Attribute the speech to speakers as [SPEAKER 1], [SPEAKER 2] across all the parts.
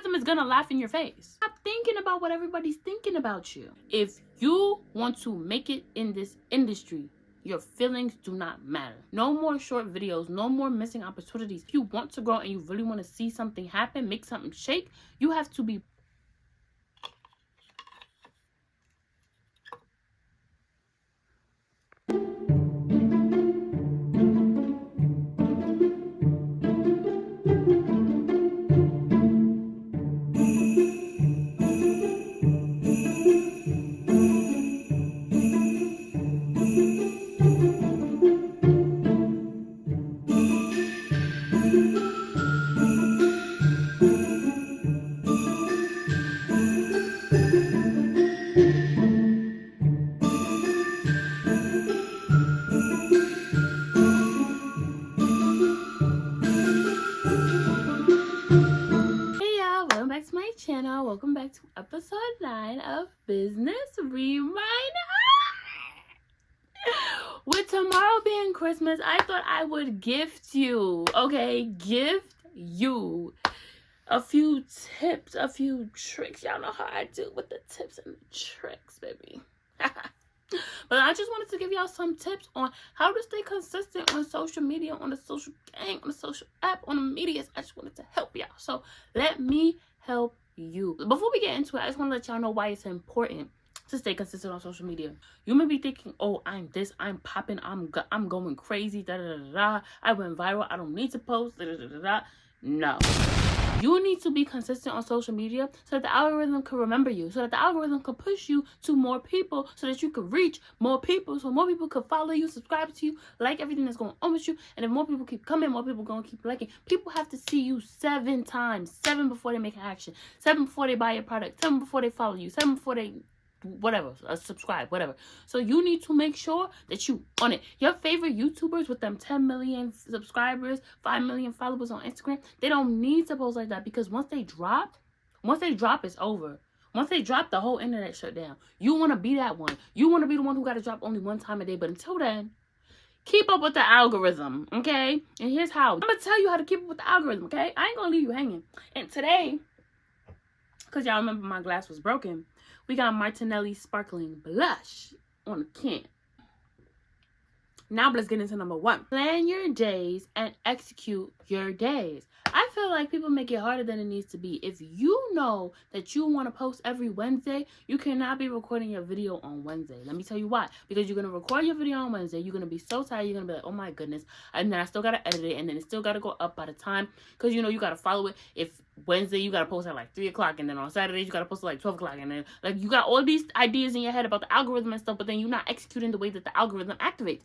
[SPEAKER 1] algorithm is gonna laugh in your face. Stop thinking about what everybody's thinking about you. If you want to make it in this industry, your feelings do not matter. No more short videos, no more missing opportunities. If you want to grow and you really want to see something happen, make something shake, you have to be channel. Welcome back to episode 9 of Business ReminHER. With tomorrow being Christmas, I thought I would gift you, okay? Gift you a few tips, a few tricks. Y'all know how I do with the tips and the tricks, baby. But I just wanted to give y'all some tips on how to stay consistent on social media, on the social gang, on the social app, on the medias. I just wanted to help y'all. So let me help you. Before we get into it, I just want to let y'all know why it's important to stay consistent on social media. You may be thinking, oh, I'm this, I'm popping, I'm going crazy, da da da da. I went viral, I don't need to post, da da da da. No. You need to be consistent on social media so that the algorithm can remember you, so that the algorithm can push you to more people, so that you can reach more people, so more people can follow you, subscribe to you, like everything that's going on with you. And if more people keep coming, more people going to keep liking. People have to see you 7 times, 7 before they make an action, 7 before they buy your product, 7 before they follow you, 7 before they whatever, subscribe, whatever. So you need to make sure that you on it. Your favorite YouTubers with them 10 million subscribers, 5 million followers on Instagram, they don't need to post like that, because once they drop, it's over. Once they drop, the whole internet shut down. You want to be that one. You want to be the one who got to drop only 1 time a day. But until then, keep up with the algorithm, okay? And here's how. I'm going to tell you how to keep up with the algorithm, okay? I ain't going to leave you hanging. And today, because y'all remember my glass was broken, we got Martinelli Sparkling Blush on the can. Now let's get into number 1. Plan your days and execute your days. I feel like people make it harder than it needs to be. If you know that you want to post every Wednesday, you cannot be recording your video on Wednesday. Let me tell you why. Because you're going to record your video on Wednesday. You're going to be so tired. You're going to be like, oh my goodness. And then I still got to edit it. And then it still got to go up by the time. Because, you know, you got to follow it. If Wednesday, you got to post at like 3 o'clock. And then on Saturdays, you got to post at like 12 o'clock. And then like you got all these ideas in your head about the algorithm and stuff. But then you're not executing the way that the algorithm activates.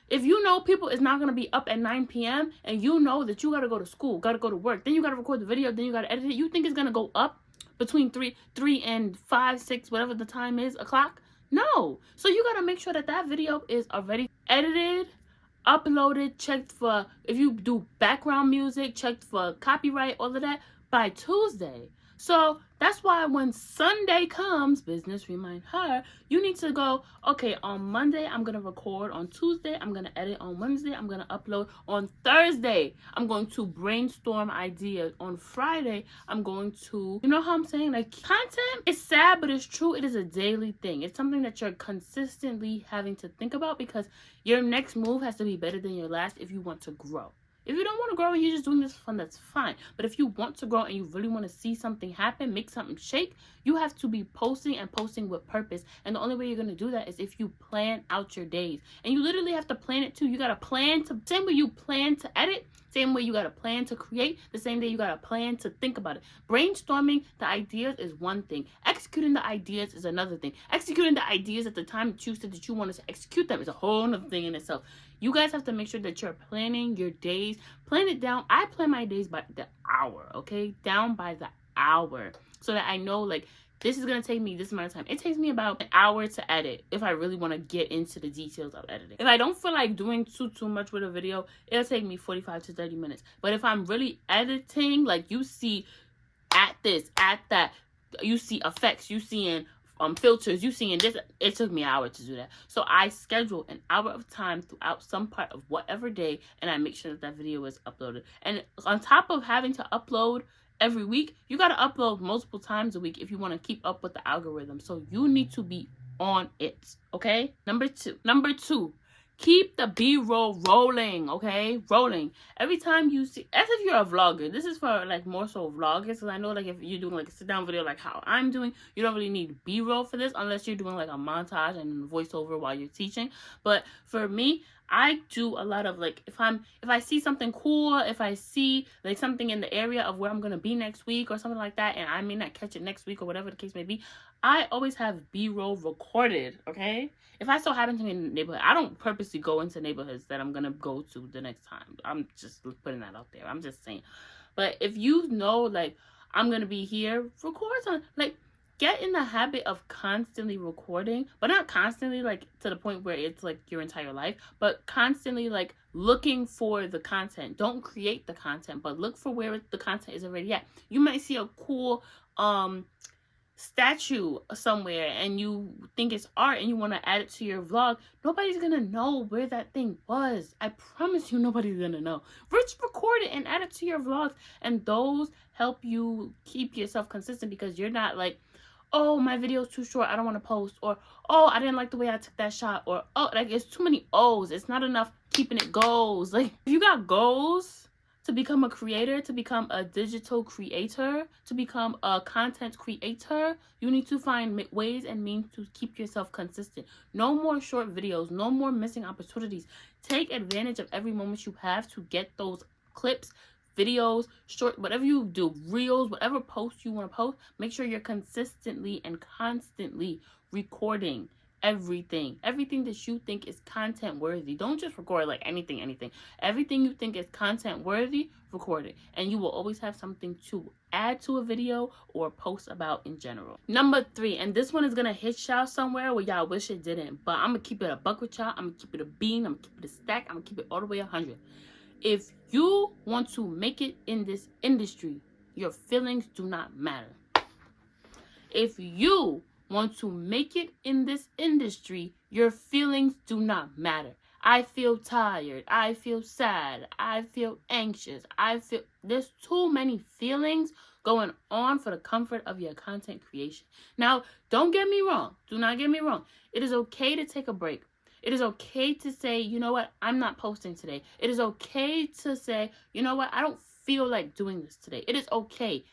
[SPEAKER 1] If you know people is not going to be up at 9 p.m. and you know that you got to go to school, got to go to work, then you got to record the video, then you got to edit it, you think it's going to go up between 3 and 5, 6, whatever the time is, o'clock? No. So you got to make sure that that video is already edited, uploaded, checked for, if you do background music, checked for copyright, all of that, by Tuesday. So that's why when Sunday comes, Business ReminHER, you need to go, okay, on Monday, I'm going to record. On Tuesday, I'm going to edit. On Wednesday, I'm going to upload. On Thursday, I'm going to brainstorm ideas. On Friday, I'm going to, you know how I'm saying? Like, content is sad, but it's true. It is a daily thing. It's something that you're consistently having to think about, because your next move has to be better than your last if you want to grow. If you don't want to grow and you're just doing this for fun, that's fine. But if you want to grow and you really want to see something happen, make something shake, you have to be posting and posting with purpose. And the only way you're going to do that is if you plan out your days. And you literally have to plan it too. You got to plan to, same way you plan to edit, same way you got to plan to create, the same day you got to plan to think about it. Brainstorming the ideas is one thing. Executing the ideas is another thing. Executing the ideas at the time that you said that you wanted to execute them is a whole other thing in itself. You guys have to make sure that you're planning your days. Plan it down. I plan my days by the hour, okay? Down by the hour. So that I know, like, this is going to take me this amount of time. It takes me about an hour to edit if I really want to get into the details of editing. If I don't feel like doing too much with a video, it'll take me 45 to 30 minutes. But if I'm really editing, like you see at this, at that, you see effects, you seeing filters, you seeing this, it took me an hour to do that. So I schedule an hour of time throughout some part of whatever day, and I make sure that that video is uploaded. And on top of having to upload every week, you got to upload multiple times a week if you want to keep up with the algorithm. So you need to be on it, okay? Number two, keep the B-roll rolling, okay? Rolling. Every time you see, as if you're a vlogger, this is for like more so vloggers, because I know like if you're doing like a sit-down video like how I'm doing, you don't really need B-roll for this unless you're doing like a montage and voiceover while you're teaching. But for me, I do a lot of like, if I see something cool, if I see like something in the area of where I'm gonna be next week or something like that, and I may not catch it next week or whatever the case may be, I always have B-roll recorded, okay? If I so happen to be in the neighborhood, I don't purposely go into neighborhoods that I'm gonna go to the next time. I'm just putting that out there. I'm just saying. But if you know, like, I'm gonna be here, record something. Like, get in the habit of constantly recording, but not constantly like to the point where it's like your entire life, but constantly like looking for the content. Don't create the content, but look for where the content is already at. You might see a cool statue somewhere and you think it's art and you want to add it to your vlog. Nobody's gonna know where that thing was. I promise you, nobody's gonna know. Just record it and add it to your vlogs, and those help you keep yourself consistent, because you're not like, oh, my video's too short, I don't want to post, or oh, I didn't like the way I took that shot, or oh, like, it's too many O's. It's not enough keeping it goals. Like, if you got goals to become a creator, to become a digital creator, to become a content creator, you need to find ways and means to keep yourself consistent. No more short videos, no more missing opportunities. Take advantage of every moment you have to get those clips, videos, short, whatever you do, reels, whatever post you want to post. Make sure you're consistently and constantly recording everything that you think is content worthy. Don't just record like anything. Everything you think is content worthy, record it, and you will always have something to add to a video or post about in general. Number 3, and this one is gonna hit y'all somewhere where y'all wish it didn't, but I'm gonna keep it a buck with y'all. I'm gonna keep it a bean. I'm gonna keep it a stack. I'm gonna keep it all the way 100. If you want to make it in this industry, your feelings do not matter. If you want to make it in this industry, your feelings do not matter. I feel tired. I feel sad. I feel anxious. There's too many feelings going on for the comfort of your content creation. Now, don't get me wrong. Do not get me wrong. It is okay to take a break. It is okay to say, you know what, I'm not posting today. It is okay to say, you know what, I don't feel like doing this today. It is okay,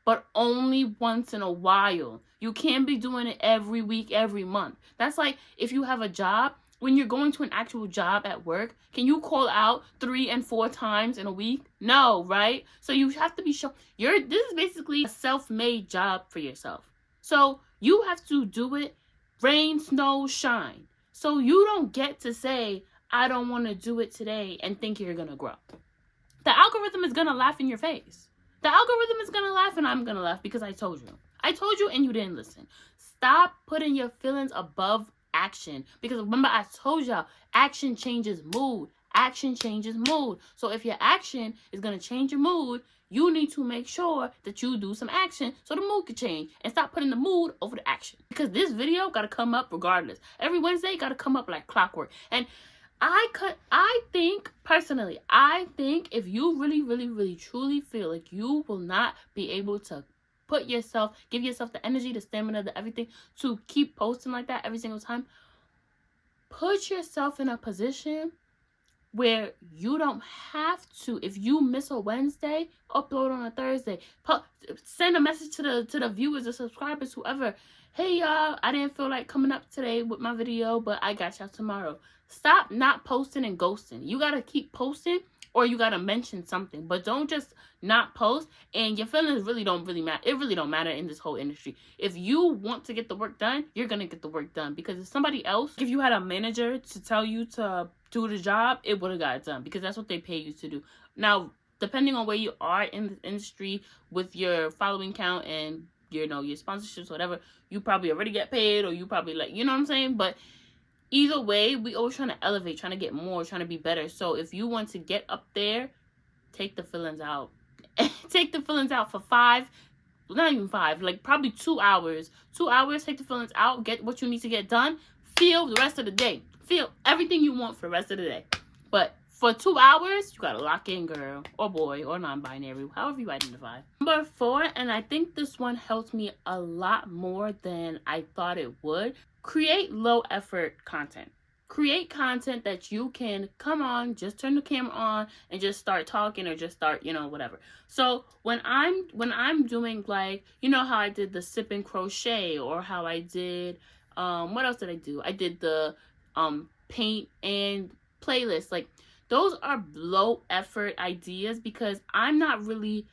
[SPEAKER 1] but only once in a while. You can't be doing it every week, every month. That's like if you have a job, when you're going to an actual job at work, can you call out 3 and 4 times in a week? No, right? So you have to be sure. This is basically a self-made job for yourself. So you have to do it rain, snow, shine. So you don't get to say, I don't want to do it today and think you're going to grow. The algorithm is going to laugh in your face. The algorithm is going to laugh and I'm going to laugh because I told you. I told you and you didn't listen. Stop putting your feelings above action. Because remember, I told y'all, action changes mood. Action changes mood. So if your action is going to change your mood, you need to make sure that you do some action so the mood can change, and stop putting the mood over the action. Because this video got to come up regardless. Every Wednesday got to come up like clockwork. And I think personally, if you really truly feel like you will not be able to give yourself the energy, the stamina, the everything to keep posting like that every single time, put yourself in a position where you don't have to. If you miss a Wednesday, upload on a Thursday. Send a message to the viewers, the subscribers, whoever. Hey y'all, I didn't feel like coming up today with my video, but I got y'all tomorrow. Stop not posting and ghosting. You gotta keep posting, or you gotta mention something, but don't just not post and your feelings don't matter. It really don't matter in this whole industry. If you want to get the work done, you're gonna get the work done. Because if you had a manager to tell you to do the job, it would have got it done, because that's what they pay you to do. Now, depending on where you are in the industry with your following count and your sponsorships, whatever, you probably already get paid, or you probably you know what I'm saying? But either way, we always trying to elevate, trying to get more, trying to be better. So if you want to get up there, take the feelings out. Take the feelings out for 5, not even 5, like probably 2 hours. 2 hours, take the feelings out, get what you need to get done. Feel the rest of the day. Feel everything you want for the rest of the day. But for 2 hours, you gotta lock in, girl, or boy, or non-binary, however you identify. Number 4, and I think this one helps me a lot more than I thought it would. Create low effort content. Create content that you can come on, just turn the camera on and just start talking, or just start, whatever. So when I'm doing, like, how I did the sip and crochet, or how I did, what else did I do? I did the paint and playlist. Like, those are low effort ideas because I'm not really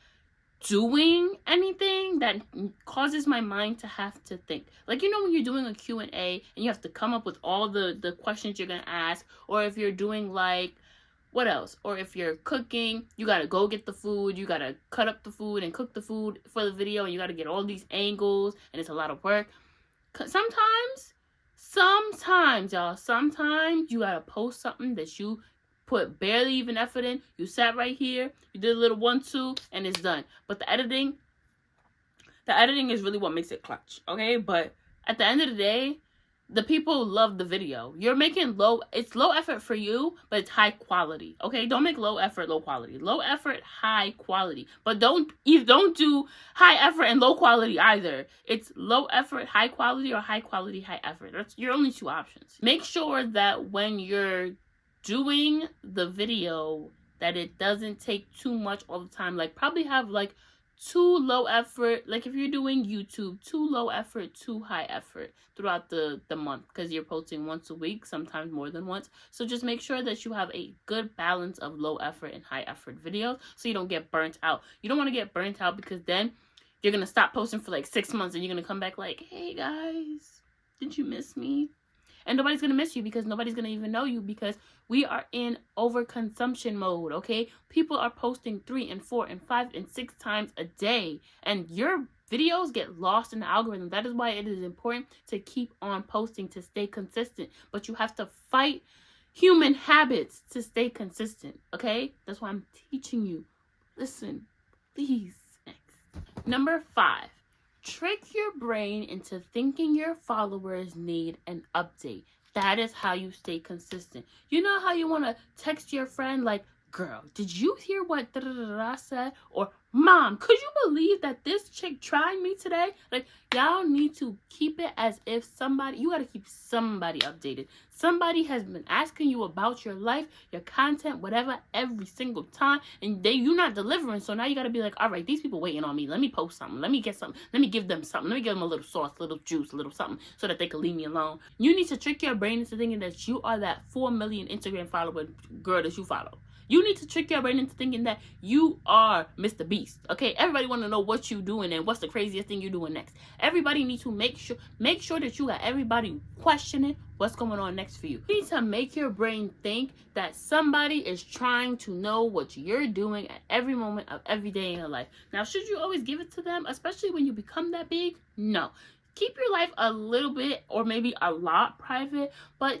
[SPEAKER 1] doing anything that causes my mind to have to think. Like, when you're doing a Q&A and you have to come up with all the questions you're gonna ask, or if you're doing, like, what else? Or if you're cooking, you gotta go get the food, you gotta cut up the food and cook the food for the video, and you gotta get all these angles, and it's a lot of work. Sometimes, y'all, sometimes you gotta post something that you put barely even effort in. You sat right here, you did a little 1-2, and it's done. But the editing is really what makes it clutch, okay? But at the end of the day, the people love the video. You're making it's low effort for you, but it's high quality, okay? Don't make low effort, low quality. Low effort, high quality. But don't do high effort and low quality either. It's low effort, high quality, or high quality, high effort. That's your only 2 options. Make sure that when you're doing the video, that it doesn't take too much all the time. Like, probably have like 2 low effort, like if you're doing YouTube, 2 low effort, 2 high effort throughout the month, because you're posting once a week, sometimes more than once. So just make sure that you have a good balance of low effort and high effort videos, so you don't get burnt out. You don't want to get burnt out, because then you're gonna stop posting for like 6 months, and you're gonna come back like, hey guys, did you miss me? And nobody's going to miss you, because nobody's going to even know you, because we are in overconsumption mode, okay? People are posting 3 and 4 and 5 and 6 times a day, and your videos get lost in the algorithm. That is why it is important to keep on posting, to stay consistent. But you have to fight human habits to stay consistent, okay? That's why I'm teaching you. Listen, please. Next. Number 5. Trick your brain into thinking your followers need an update. That is how you stay consistent. You know how you want to text your friend like, girl, did you hear what da-da-da-da said? Or, mom, could you believe that this chick tried me today? Like, y'all need to keep it as if you got to keep somebody updated. Somebody has been asking you about your life, your content, whatever, every single time, and you're not delivering. So now you got to be like, all right, these people waiting on me. Let me post something. Let me get something. Let me give them something. Let me give them a little sauce, a little juice, a little something, so that they can leave me alone. You need to trick your brain into thinking that you are that 4 million Instagram follower girl that you follow. You need to trick your brain into thinking that you are Mr. Beast, okay? Everybody want to know what you doing and what's the craziest thing you're doing next. Everybody needs to make sure that you got everybody questioning what's going on next for you. You need to make your brain think that somebody is trying to know what you're doing at every moment of every day in your life. Now, should you always give it to them, especially when you become that big? No. Keep your life a little bit, or maybe a lot, private, but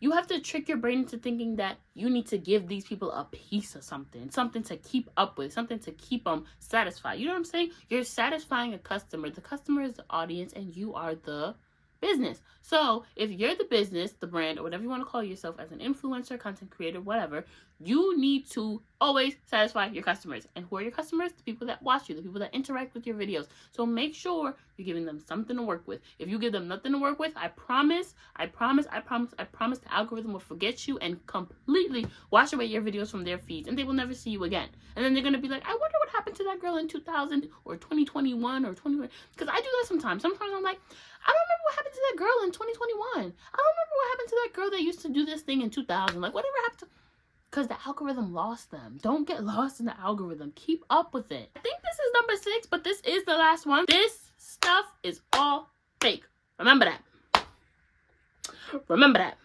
[SPEAKER 1] you have to trick your brain into thinking that you need to give these people a piece of something to keep up with, something to keep them satisfied. You know what I'm saying? You're satisfying a customer. The customer is the audience, and you are the business. So if you're the business, the brand, or whatever you want to call yourself as an influencer, content creator, whatever, you need to always satisfy your customers. And who are your customers? The people that watch you, the people that interact with your videos. So make sure you're giving them something to work with. If you give them nothing to work with, I promise, the algorithm will forget you and completely wash away your videos from their feeds, and they will never see you again. And then they're going to be like, I wonder what happened to that girl in 2000 or 2021 or 2020. Because I do that sometimes. Sometimes I'm like, I don't remember what happened to that girl in 2021. I don't remember what happened to that girl that used to do this thing in 2000. Like, whatever happened to... Because the algorithm lost them. Don't get lost in the algorithm. Keep up with it. I think this is number 6, but this is the last one. This stuff is all fake. Remember that. Remember that.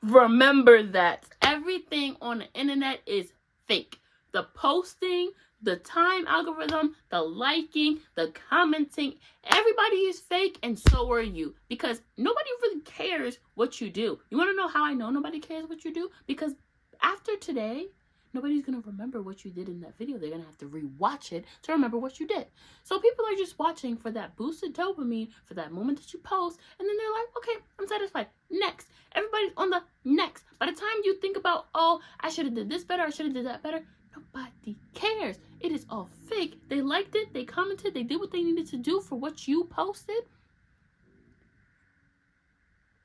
[SPEAKER 1] Remember that. Everything on the internet is fake. The posting, the time algorithm, the liking, the commenting, everybody is fake, and so are you. Because nobody really cares what you do. You want to know how I know nobody cares what you do? Because after today, nobody's going to remember what you did in that video. They're going to have to rewatch it to remember what you did. So people are just watching for that boosted dopamine, for that moment that you post, and then they're like, okay, I'm satisfied. Next. Everybody's on the next. By the time you think about, oh, I should have did this better, I should have did that better, nobody cares. It is all fake. They liked it, they commented, they did what they needed to do for what you posted.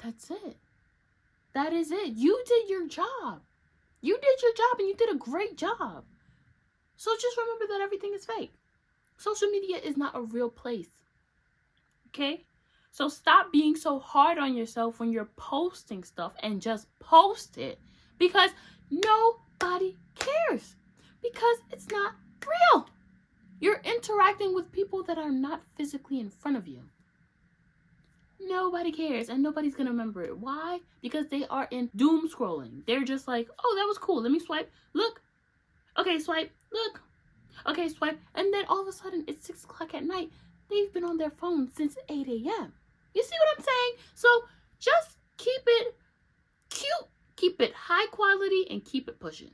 [SPEAKER 1] That's it. That is it. You did your job. You did your job and you did a great job. So just remember that everything is fake. Social media is not a real place. Okay? So stop being so hard on yourself when you're posting stuff and just post it. Because nobody cares. Because it's not real. You're interacting with people that are not physically in front of you. Nobody cares and nobody's gonna remember it. Why? Because they are in doom scrolling. They're just like, oh, that was cool. Let me swipe. Look. Okay, swipe. Look. Okay, swipe. And then all of a sudden, it's 6 o'clock at night. They've been on their phone since 8 a.m. You see what I'm saying? So just keep it cute, keep it high quality, and keep it pushing.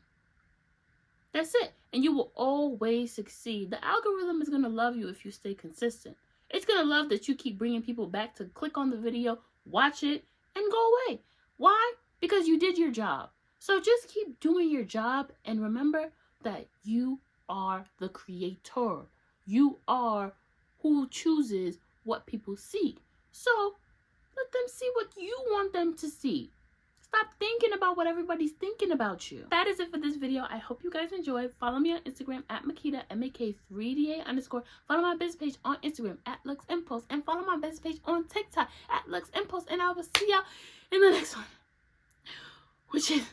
[SPEAKER 1] That's it. And you will always succeed. The algorithm is gonna love you if you stay consistent. It's going to love that you keep bringing people back to click on the video, watch it, and go away. Why? Because you did your job. So just keep doing your job and remember that you are the creator. You are who chooses what people see. So let them see what you want them to see. Stop thinking about what everybody's thinking about you. That is it for this video. I hope you guys enjoyed. Follow me on Instagram at Makita, MAK3DA_. Follow my business page on Instagram at luxempulse. And follow my business page on TikTok at luxempulse. And I will see y'all in the next one, which is